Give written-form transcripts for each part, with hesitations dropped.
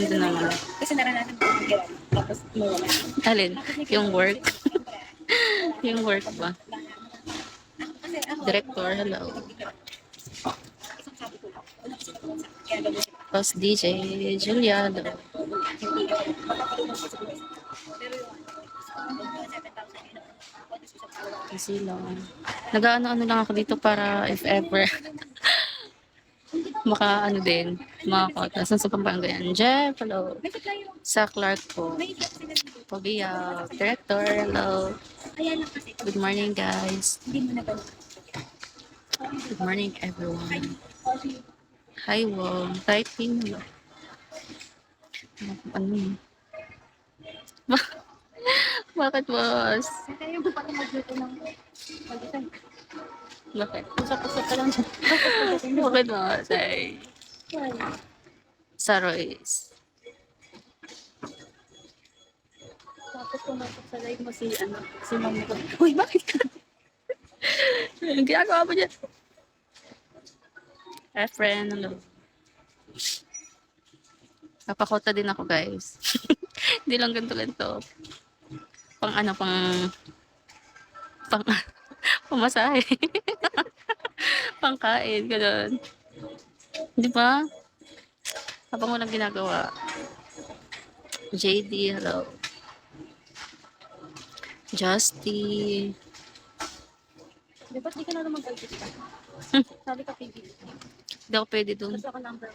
Ito naman. Kasi naranasan ko yung hirap. Tapos mawala. Alin? Yung work? Yung work ba? Director, hello. Boss DJ, Julia, hello. Kasi lang. Nag-ano-ano lang ako dito para if ever maka ano din, makakota. Saan sa Pampanga yan? Jeff, hello. Sa Clark po. Pabia, Director, hello. Good morning guys. Good morning everyone. Hi Wong, typing hello. Ano yun? Bakit boss? Kaya mo pa magluto ng Bakit? usap-usap ka lang siya. Bakit boss? Ay, sa Royce. Tapos pumasok sa live mo si mami ko. Uy, bakit ka? Anong ginagawa mo dyan? Hi friend, hello. Papakota din ako guys. Hindi lang ganito-ganito. Pang ano, pang pamasahe. Pangkain, gano'n. Di ba? Habang walang ginagawa. JD, hello. Justy. Di ba't di ka na naman mag-alpista? Sabi ka pigil. Hindi ako pwede dun. Gusto ko number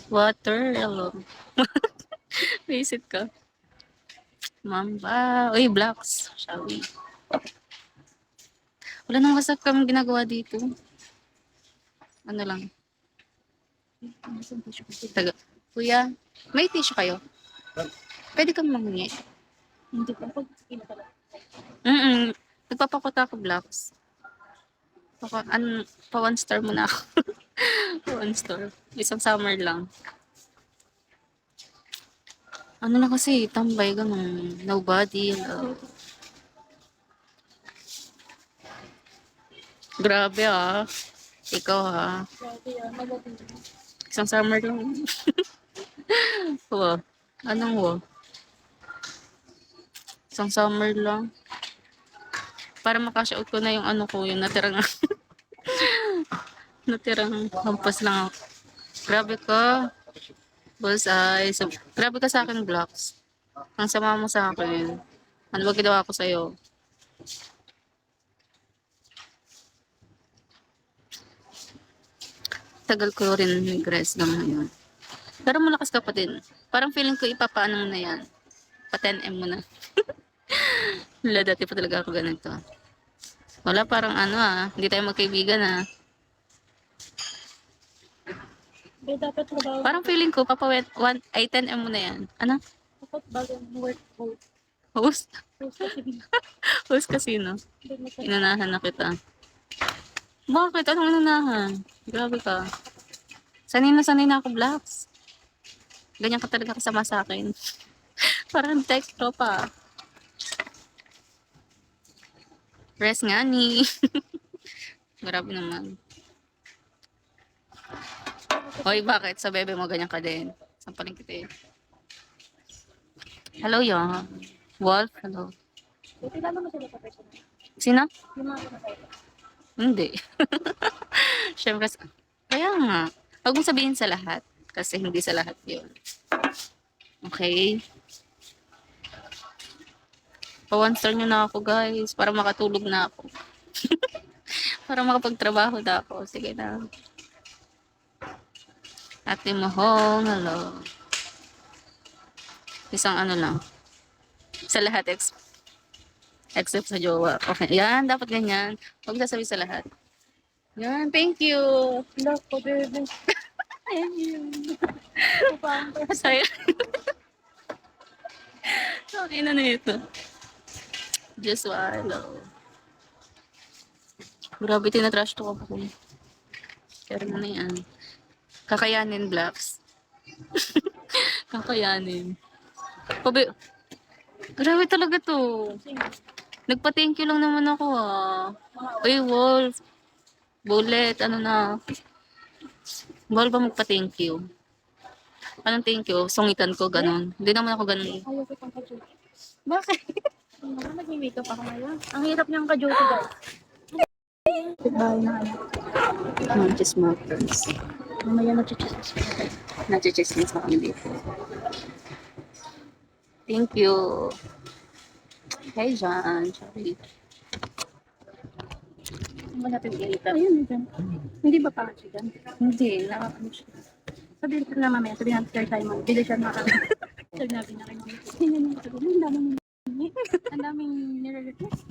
1. Water, hello. Visit ka. Mamba. Uy, blocks. Shall we? Wala nang WhatsApp kami ginagawa dito. Ano lang. Taga. Kuya, may tissue kayo? Pwede kang manghingi. Hindi pa. Pag pala. Nagpapakuta ako blocks. Pa one star muna ako. Pa one star. Isang summer lang. Ano na kasi, tambay ganun. Nobody. Grabe ah. Ikaw ah. Grabe yan. Magaling. Isang summer lang. Wow. Anong wow? Isang summer lang. Para makash-out ko na yung ano ko, yung natirang natirang hampas lang ako. Grabe ka. Bullseye. So, grabe ka sa akin, blocks. Ang sama mo sa akin. Ano ba ginawa ko sa'yo? Tagal ko rin nag-rest lang ngayon. Pero malakas ka pa din. Parang feeling ko ipapaano mo na yan. Pa 10M mo na. Wala, dati pa talaga ako ganito. Wala, parang ano ah. Hindi tayo magkaibigan ah. Pero dapat trabaho. Parang feeling ko, papa 10M mo na yan. Ano? Dapat bagong work mode. Host? Post kasi Host casino. hindi mo sa Inunahan na kita. Bakit? Anong inunahan? Grabe ka. Sanay na ako, Blacks. Ganyan ka talaga kasama sa akin. Parang text pa. Rest nga ni. Grabe naman. Hoy, bakit? Sa bebe mo ganyan ka din. Sampaling kita eh. Hello, Yang. Wolf, hello. buti lalo mo sila sa personal. Sino? Yung mga kinakain. Hindi. Siyempre, kaya nga. Huwag mong sabihin sa lahat. Kasi hindi sa lahat yun. Okay? Pa one star nyo na ako, guys. Para makatulog na ako. Para makapagtrabaho na ako. Sige na. Ate Mohong, hello. Isang ano lang. Sa lahat, except sa jowa. Okay, yan. Dapat ganyan. Huwag sasabihin sa lahat. Yan, thank you. Love ko, baby. Thank you. Upang Masaya. Okay na ito. Just hello. Grabe, tinatrash to ako. Pero na yan. Kakayanin, Blacks. Kakayanin. Pabi, grabe talaga to. Nagpa-thank you lang naman ako ah. Uy, Wolf. Bullet, ano na. Bawal ba magpa-thank you? Anong thank you? Sungitan ko, ganun. Hindi naman ako ganun. Ayaw ko pang ka-duty. Bakit? Nag-makeup ako ngayon. Ang hirap niyang ka-duty, guys. Goodbye na ano. Smokers. Mamaya na-chichismis ko. Nachichismis na kami dito. Thank you. Hey, John. Sorry. Ano ba natin i-irita? Ayun, dyan. Hindi ba pa siya dyan? Hindi. Nakakano siya. Sabihin ko na mamaya, sabihin natin Sir Simon. Bili siya na kami. Sabi natin na kayo. Tingnan niyo sabi. Ang daming ang daming nire-request.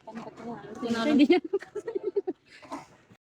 Ano ba ito? Hindi niya.